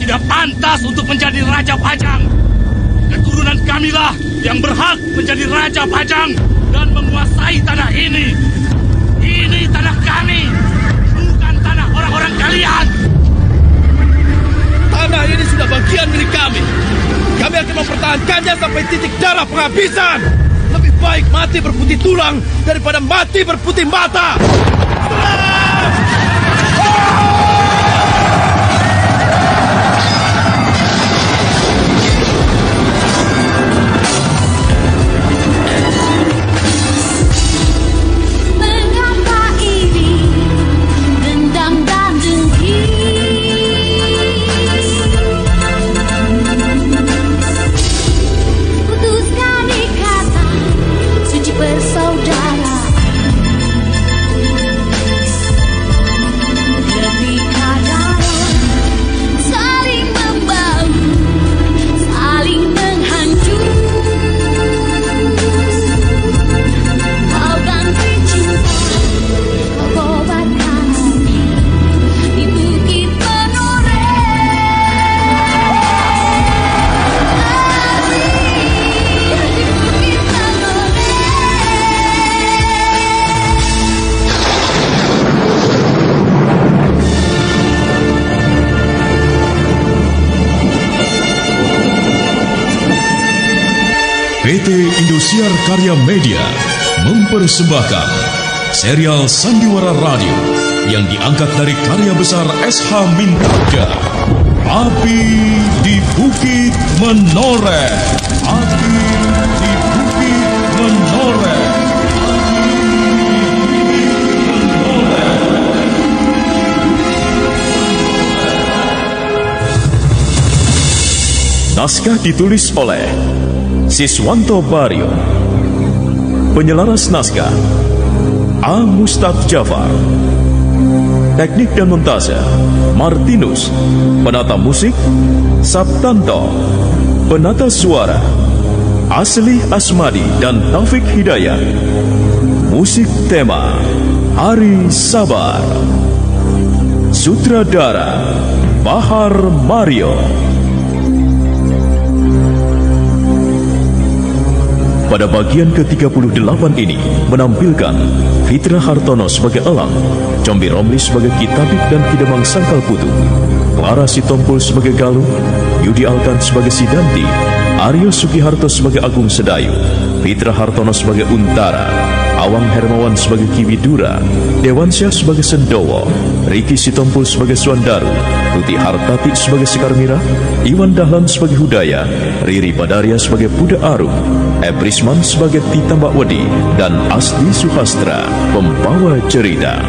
tidak pantas untuk menjadi Raja Pajang. Keturunan kamilah yang berhak menjadi Raja Pajang dan menguasai tanah ini. Ini tanah kami, bukan tanah orang-orang kalian. Tanah ini sudah bagian milik kami. Kami akan mempertahankannya sampai titik darah penghabisan. Lebih baik mati berputih tulang daripada mati berputih mata. PT Indosiar Karya Media mempersembahkan serial Sandiwara Radio yang diangkat dari karya besar S.H. Mintaga, Api di Bukit Menoreh. Api di Bukit Menoreh. Naskah ditulis oleh Siswanto Baryo. Penyelaras naskah A. Mustaf Jafar. Teknik dan montase Martinus. Penata musik Sabtanto. Penata suara Asli Asmadi dan Taufik Hidayat. Musik tema Ari Sabar. Sutradara Bahar Mario. Pada bagian ke-38 ini menampilkan Fitra Hartono sebagai Elang, Combi Romli sebagai Kitabik dan Kidemang Sangkal Putu, Clara Sitompul sebagai Galuh, Yudi Alkan sebagai Sidanti, Aryo Sugiharto sebagai Agung Sedayu, Fitra Hartono sebagai Untara, Awang Hermawan sebagai Kiwidura, Dewansyah sebagai Sendowo, Riki Sitompul sebagai Suandaru, Tuti Hartati sebagai Sekar Mira, Iwan Dahlan sebagai Hudaya, Riri Badaria sebagai Buda Arum, Ebrisman sebagai Tita Mbak Wedi, dan Asdi Suhastra, pembawa cerita.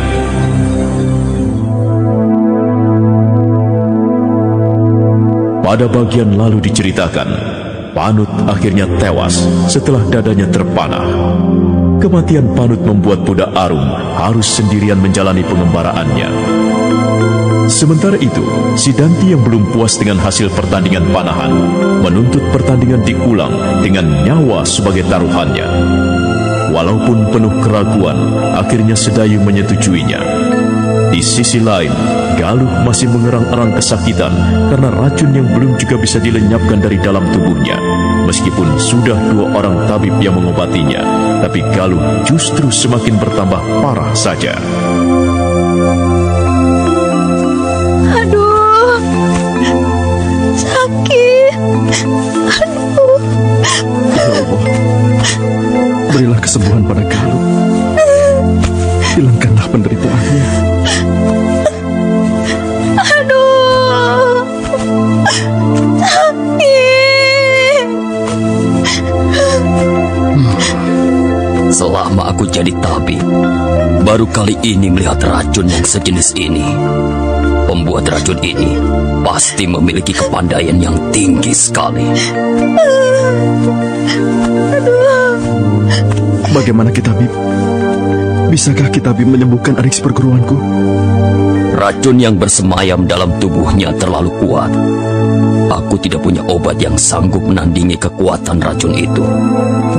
Pada bagian lalu diceritakan, Panut akhirnya tewas setelah dadanya terpanah. Kematian Panut membuat Buda Arum harus sendirian menjalani pengembaraannya. Sementara itu, Sidanti yang belum puas dengan hasil pertandingan panahan menuntut pertandingan diulang dengan nyawa sebagai taruhannya. Walaupun penuh keraguan, akhirnya Sedayu menyetujuinya. Di sisi lain, Galuh masih mengerang-erang kesakitan karena racun yang belum juga bisa dilenyapkan dari dalam tubuhnya. Meskipun sudah 2 orang tabib yang mengobatinya, tapi Galuh justru semakin bertambah parah saja. Aduh, sakit. Aduh. Ya Allah, berilah kesembuhan pada Galuh. Hilangkanlah penderitaannya. Aduh, sakit. Selama aku jadi tabib, baru kali ini melihat racun yang sejenis ini. Pembuat racun ini pasti memiliki kepandaian yang tinggi sekali. Bagaimana Kitabib? Bisakah Kitabib menyembuhkan adik seperguruanku? Racun yang bersemayam dalam tubuhnya terlalu kuat. Aku tidak punya obat yang sanggup menandingi kekuatan racun itu.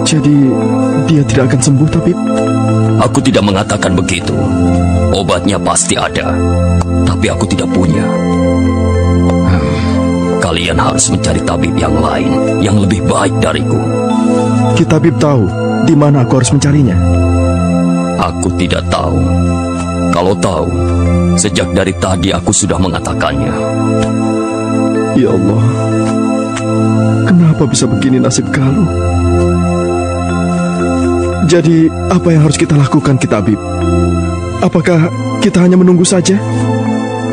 Jadi, dia tidak akan sembuh, Tabib? Aku tidak mengatakan begitu. Obatnya pasti ada, tapi aku tidak punya. kalian harus mencari tabib yang lain yang lebih baik dariku. Ki tabib tahu di mana aku harus mencarinya. Aku tidak tahu. Kalau tahu, sejak dari tadi aku sudah mengatakannya. Ya Allah, kenapa bisa begini nasib Galuh? Jadi, apa yang harus kita lakukan, Ki tabib? Apakah kita hanya menunggu saja?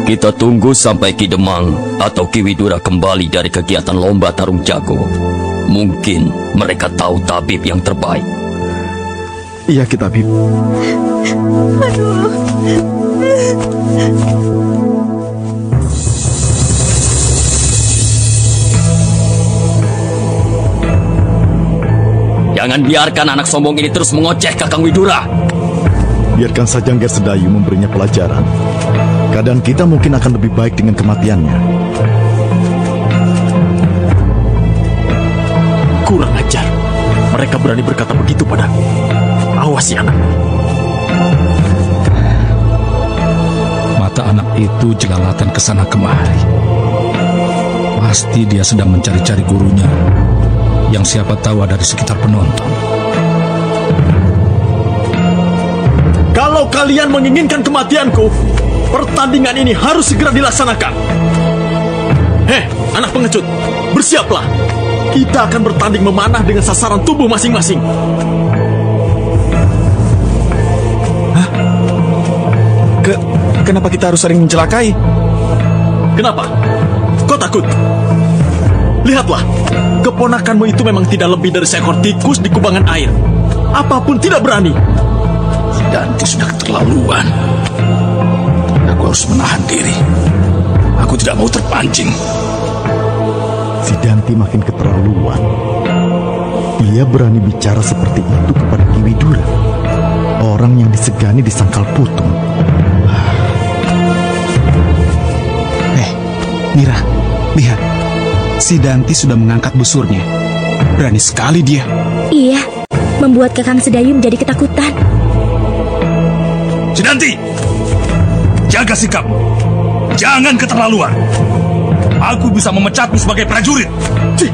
Kita tunggu sampai Ki Demang atau Ki Widura kembali dari kegiatan lomba tarung jago. Mungkin mereka tahu tabib yang terbaik. Iya, Ki tabib. Aduh. Jangan biarkan anak sombong ini terus mengoceh Kakang Widura. Biarkan saja Ngger Sedayu memberinya pelajaran. Keadaan kita mungkin akan lebih baik dengan kematiannya. Kurang ajar. Mereka berani berkata begitu padaku. Awas ya anak. Mata anak itu jelalatan ke sana kemari. Pasti dia sedang mencari-cari gurunya, yang siapa tahu ada di sekitar penonton. Kalau kalian menginginkan kematianku, pertandingan ini harus segera dilaksanakan. Heh, anak pengecut, bersiaplah. Kita akan bertanding memanah dengan sasaran tubuh masing-masing. Hah? Kenapa kita harus saling mencelakai? Kenapa? Kau takut? Lihatlah, keponakanmu itu memang tidak lebih dari seekor tikus di kubangan air. Apapun tidak berani. Danti sudah keterlaluan. Aku harus menahan diri. Aku tidak mau terpancing. Si Danti makin keterlaluan. Ia berani bicara seperti itu kepada Ki Widura, orang yang disegani di Sangkal Putung. Mira, lihat. Si Danti sudah mengangkat busurnya. Berani sekali dia. Iya, membuat Kakang Sedayu menjadi ketakutan. Si Danti, jaga sikap. Jangan keterlaluan. Aku bisa memecatmu sebagai prajurit. Cih,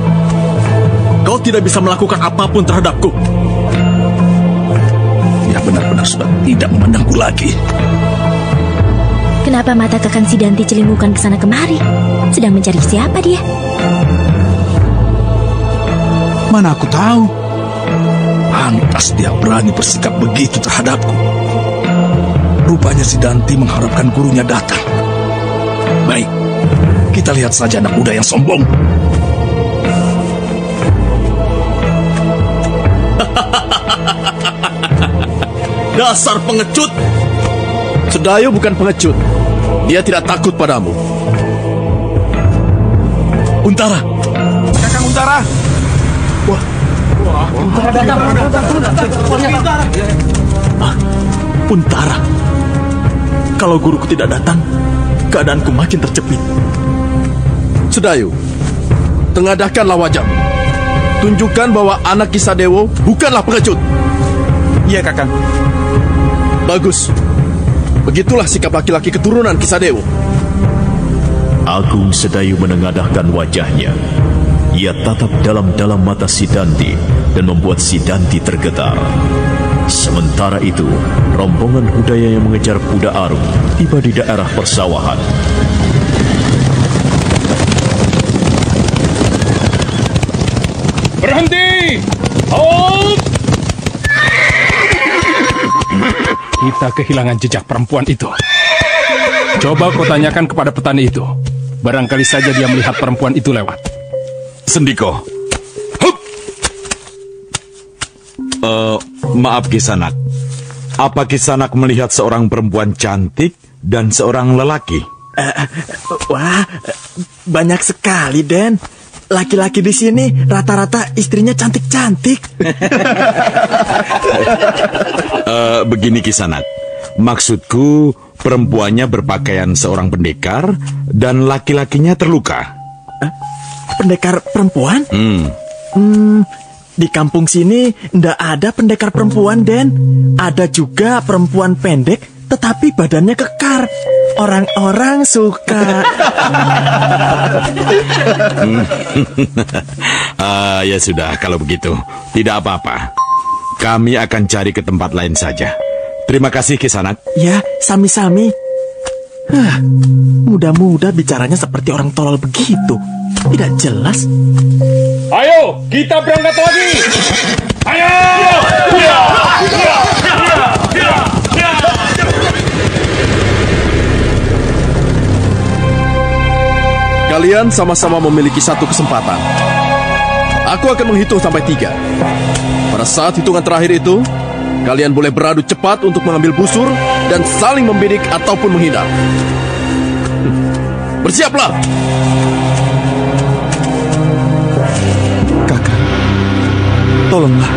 kau tidak bisa melakukan apapun terhadapku. Dia benar-benar sudah tidak memandangku lagi. Kenapa mata Kakang Sidanti celingukan ke sana kemari? Sedang mencari siapa dia? Mana aku tahu. Pantas dia berani bersikap begitu terhadapku. Rupanya si Danti mengharapkan gurunya datang. Baik, kita lihat saja anak muda yang sombong. Dasar pengecut. Sedayu bukan pengecut. Dia tidak takut padamu. Untara. Kakang Untara. Untara datang. Untara. Kalau guruku tidak datang, keadaanku makin tercepit. Sedayu, tengadahkanlah wajahmu. Tunjukkan bahwa anak Ki Sadewo bukanlah pengecut. Iya, Kakang. Bagus. Begitulah sikap laki-laki keturunan Ki Sadewo. Agung Sedayu menengadahkan wajahnya. Ia tatap dalam-dalam mata si Danti dan membuat si Danti tergetar. Sementara itu, rombongan Hudaya yang mengejar kuda Arum tiba di daerah persawahan. Berhenti! Halt! Kita kehilangan jejak perempuan itu. Coba kau tanyakan kepada petani itu. Barangkali saja dia melihat perempuan itu lewat. Sendiko. Hup! Maaf Kisanak. Apa Kisanak melihat seorang perempuan cantik dan seorang lelaki? Wah, banyak sekali, Den. Laki-laki di sini rata-rata istrinya cantik-cantik. Begini Kisanak. Maksudku, perempuannya berpakaian seorang pendekar dan laki-lakinya terluka. Pendekar perempuan? Di kampung sini ndak ada pendekar perempuan, Den. Ada juga perempuan pendek, tetapi badannya kekar. Orang-orang suka. Ya sudah, kalau begitu. Tidak apa-apa. Kami akan cari ke tempat lain saja. Terima kasih, Kisanak. Ya, sami-sami. Mudah-mudah bicaranya seperti orang tolol begitu. Tidak jelas. Ayo, kita berangkat lagi. Ayo! Kalian sama-sama memiliki satu kesempatan. Aku akan menghitung sampai 3. Pada saat hitungan terakhir itu, kalian boleh beradu cepat untuk mengambil busur dan saling membidik ataupun menghindar. Bersiaplah! Kakak, tolonglah.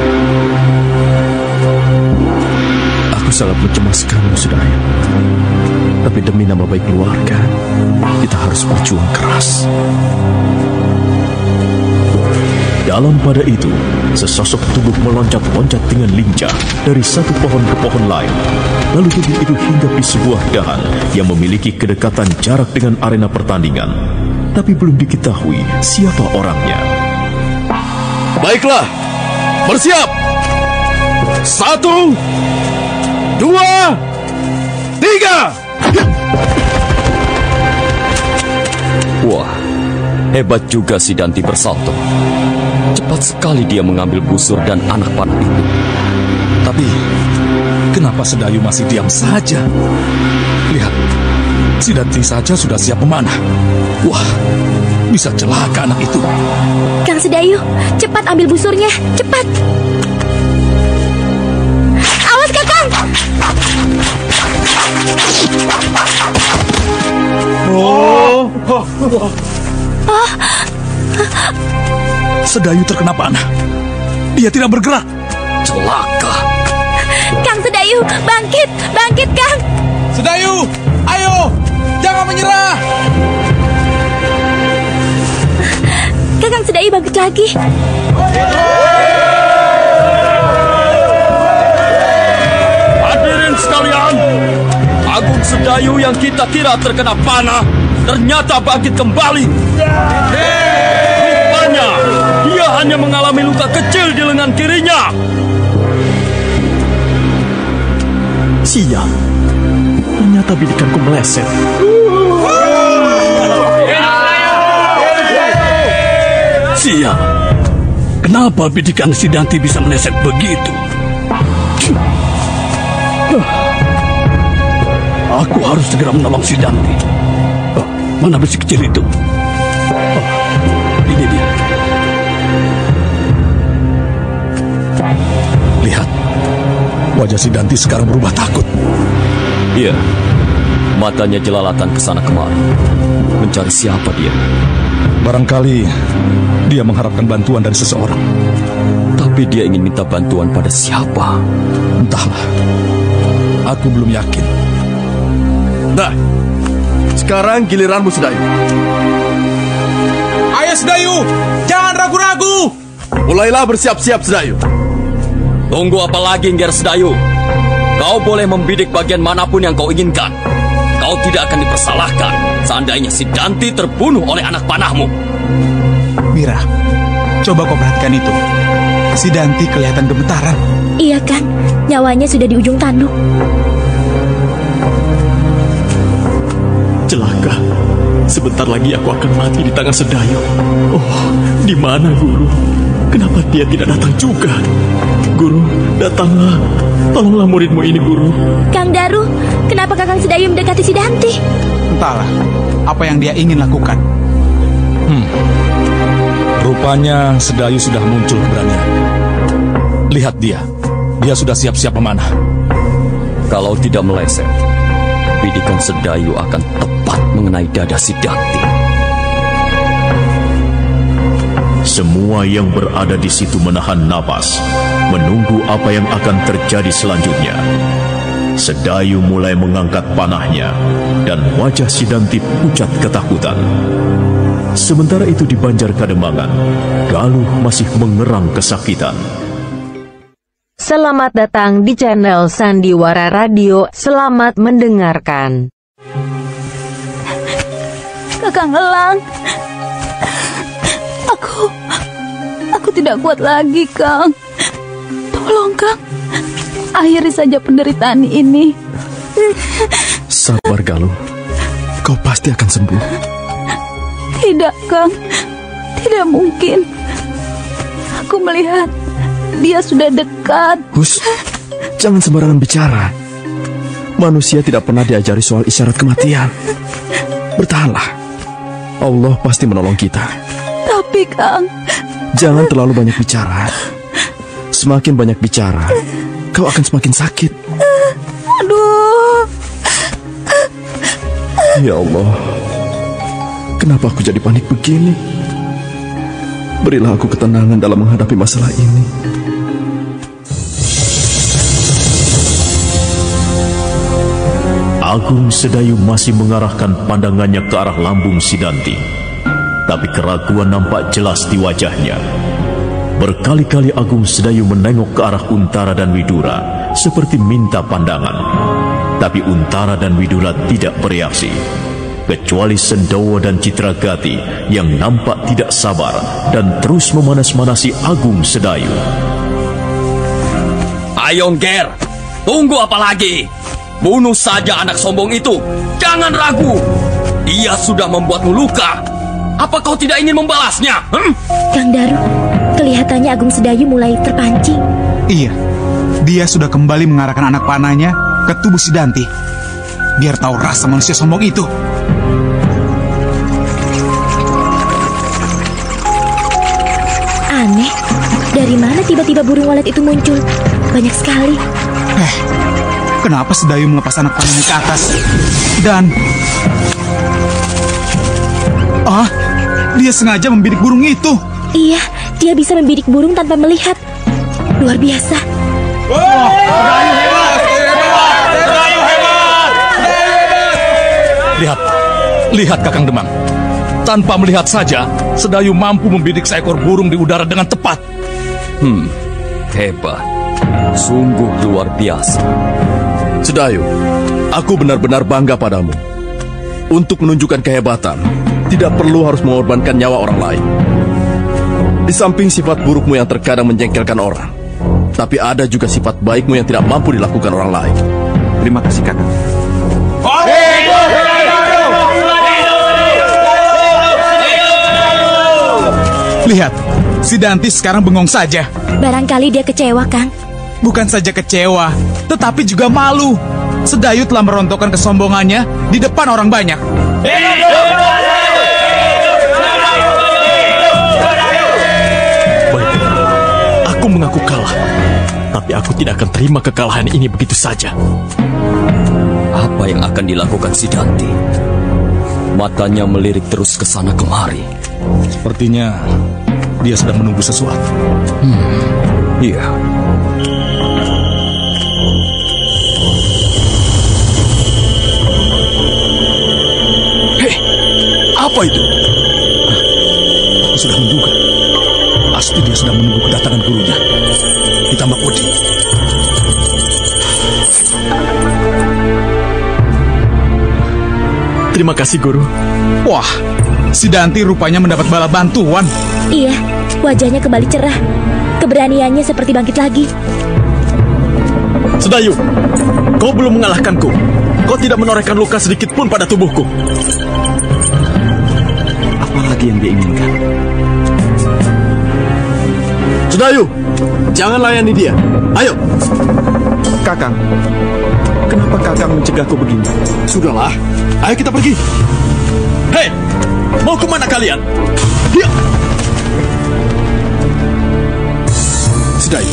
Aku sangat mencemaskanmu, Sedaya. Tapi demi nama baik keluarga, kita harus berjuang keras. Dalam pada itu, sesosok tubuh meloncat-loncat dengan lincah dari satu pohon ke pohon lain. Lalu tubuh itu hinggap di sebuah dahan yang memiliki kedekatan jarak dengan arena pertandingan. Tapi belum diketahui siapa orangnya. Baiklah, bersiap! 1, 2, 3! Wah, hebat juga si Danti bersalto. Cepat sekali dia mengambil busur dan anak panah itu. Tapi, kenapa Sedayu masih diam saja? Lihat, si Danti saja sudah siap memanah. Wah, bisa celaka anak itu. Kang Sedayu, cepat ambil busurnya, cepat. Awas, Kakang! Sedayu terkena panah. Dia tidak bergerak. Celaka. Kang Sedayu, bangkit, bangkit, Kang. Sedayu, ayo, jangan menyerah. Kakang Sedayu bangkit lagi. Hadirin sekalian, Agung Sedayu yang kita kira terkena panah ternyata bangkit kembali. Rupanya dia hanya mengalami luka kecil di lengan kirinya. Sial, ternyata bidikanku meleset. Sial, kenapa bidikan si Danti bisa meleset begitu? Aku harus segera menolong si Danti. Mana besi kecil itu? Ini dia. Lihat, wajah si Danti sekarang berubah takut. Iya, matanya jelalatan ke sana kemari. Mencari siapa dia? Barangkali dia mengharapkan bantuan dari seseorang. Tapi dia ingin minta bantuan pada siapa? Entahlah, aku belum yakin. Nah, sekarang giliranmu, Sedayu. Ayo Sedayu, jangan ragu-ragu. Mulailah bersiap-siap, Sedayu. Tunggu apa lagi, Ngger Sedayu? Kau boleh membidik bagian manapun yang kau inginkan. Kau tidak akan dipersalahkan seandainya si Danti terbunuh oleh anak panahmu. Mira, coba kau perhatikan itu. Si Danti kelihatan gemetaran. Iya, Kang. Nyawanya sudah di ujung tanduk. Celaka. Sebentar lagi aku akan mati di tangan Sedayu. Oh, di mana Guru? Kenapa dia tidak datang juga? Guru, datanglah. Tolonglah muridmu ini, Guru. Kang Daru, kenapa Kakang Sedayu mendekati si Danti? Entahlah, apa yang dia ingin lakukan. Rupanya Sedayu sudah muncul keberanian. Lihat dia sudah siap-siap memanah. Kalau tidak meleset, bidikan Sedayu akan tepat mengenai dada si Danti. Semua yang berada di situ menahan napas, menunggu apa yang akan terjadi selanjutnya. Sedayu mulai mengangkat panahnya, dan wajah si Danti pucat ketakutan. Sementara itu di Banjar Kademangan, Galuh masih mengerang kesakitan. Selamat datang di channel Sandiwara Radio. Selamat mendengarkan. Kakang Elang. Aku tidak kuat lagi, Kang. Tolong, Kang. Akhiri saja penderitaan ini. Sabar, Galuh. Kau pasti akan sembuh. Tidak, Kang. Tidak mungkin. Aku melihat dia sudah dekat. Hus, jangan sembarangan bicara. Manusia tidak pernah diajari soal isyarat kematian. Bertahanlah. Allah pasti menolong kita. Tapi, Kang, jangan terlalu banyak bicara. Semakin banyak bicara, kau akan semakin sakit. Aduh. Ya Allah, kenapa aku jadi panik begini? Berilah aku ketenangan dalam menghadapi masalah ini. Agung Sedayu masih mengarahkan pandangannya ke arah lambung Sidanti. Tapi keraguan nampak jelas di wajahnya. Berkali-kali Agung Sedayu menengok ke arah Untara dan Widura seperti minta pandangan. Tapi Untara dan Widura tidak bereaksi, kecuali Sendowo dan Citragati yang nampak tidak sabar dan terus memanas-manasi Agung Sedayu. Ayo Nger, tunggu apa lagi? Bunuh saja anak sombong itu. Jangan ragu. Dia sudah membuatmu luka. Apa kau tidak ingin membalasnya? Kang Daru, kelihatannya Agung Sedayu mulai terpancing. Iya, dia sudah kembali mengarahkan anak panahnya ke tubuh Sidanti. Biar tahu rasa manusia sombong itu. Aneh, dari mana tiba-tiba burung walet itu muncul? Banyak sekali. Kenapa Sedayu melepas anak panahnya ke atas? Dan... dia sengaja membidik burung itu. Iya, dia bisa membidik burung tanpa melihat. Luar biasa. Sedayu hebat! Sedayu hebat! Lihat Kakang Demang. Tanpa melihat saja, Sedayu mampu membidik seekor burung di udara dengan tepat. Hebat. Sungguh luar biasa. Sedayu, aku benar-benar bangga padamu. Untuk menunjukkan kehebatan, tidak perlu harus mengorbankan nyawa orang lain. Di samping sifat burukmu yang terkadang menjengkelkan orang, tapi ada juga sifat baikmu yang tidak mampu dilakukan orang lain. Terima kasih, Kakang. Lihat, Sidanti sekarang bengong saja. Barangkali dia kecewa, Kang. Bukan saja kecewa, tetapi juga malu. Sedayu telah merontokkan kesombongannya di depan orang banyak. Baik, aku mengaku kalah. Tapi aku tidak akan terima kekalahan ini begitu saja. Apa yang akan dilakukan Sidanti? Matanya melirik terus ke sana kemari. Sepertinya dia sedang menunggu sesuatu. Iya. Hei, apa itu? Aku sudah menduga. Pasti dia sedang menunggu kedatangan gurunya. Ditambah Odi. Terima kasih, Guru. Wah, Sidanti rupanya mendapat bala bantuan. Iya, wajahnya kembali cerah. Keberaniannya seperti bangkit lagi. Sedayu, kau belum mengalahkanku. Kau tidak menorehkan luka sedikit pun pada tubuhku. Apalagi yang dia inginkan? Sedayu, jangan layani dia. Ayo. Kakang, kenapa Kakang mencegahku begini? Sudahlah, ayo kita pergi. Hei, mau kemana kalian? Dia. Sedayu,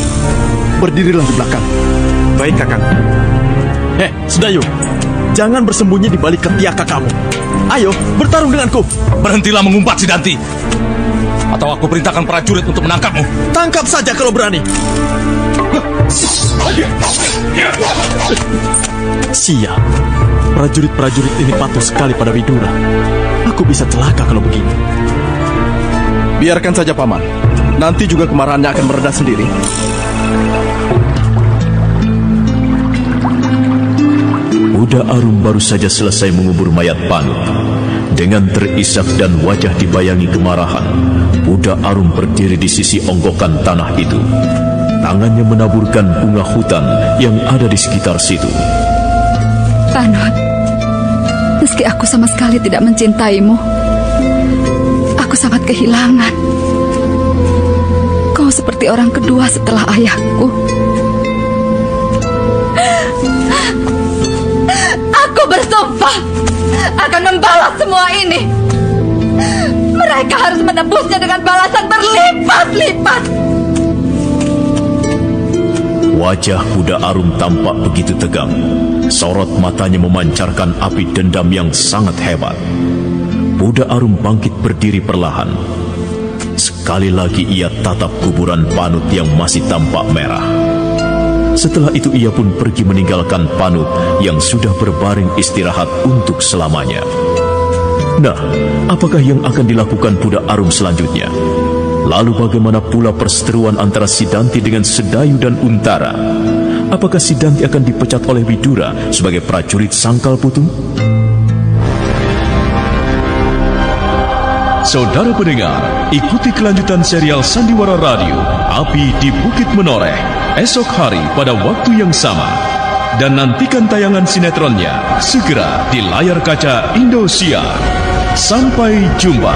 berdirilah di belakang. Baik, Kakang. Sedayu, jangan bersembunyi di balik ketiak kamu. Ayo, bertarung denganku. Berhentilah mengumpat, Sidanti. Atau aku perintahkan prajurit untuk menangkapmu. Tangkap saja kalau berani. Sial, prajurit-prajurit ini patuh sekali pada Widura. Aku bisa celaka kalau begini. Biarkan saja, Paman. Nanti juga kemarahannya akan mereda sendiri. Buddha Arum baru saja selesai mengubur mayat Panut. Dengan terisak dan wajah dibayangi kemarahan, Buddha Arum berdiri di sisi onggokan tanah itu. Tangannya menaburkan bunga hutan yang ada di sekitar situ. Panut, meski aku sama sekali tidak mencintaimu, aku sangat kehilangan. Kau seperti orang kedua setelah ayahku. Aku bersumpah akan membalas semua ini. Mereka harus menebusnya dengan balasan berlipat-lipat. Wajah Buddha Arum tampak begitu tegang. Sorot matanya memancarkan api dendam yang sangat hebat. Buddha Arum bangkit berdiri perlahan. Sekali lagi ia tatap kuburan Panut yang masih tampak merah. Setelah itu ia pun pergi meninggalkan Panut yang sudah berbaring istirahat untuk selamanya. Nah, apakah yang akan dilakukan Buddha Arum selanjutnya? Lalu bagaimana pula perseteruan antara Sidanti dengan Sedayu dan Untara? Apakah Sidanti akan dipecat oleh Widura sebagai prajurit Sangkal Putung? Saudara pendengar, ikuti kelanjutan serial Sandiwara Radio Api di Bukit Menoreh esok hari pada waktu yang sama. Dan nantikan tayangan sinetronnya segera di layar kaca Indosiar. Sampai jumpa.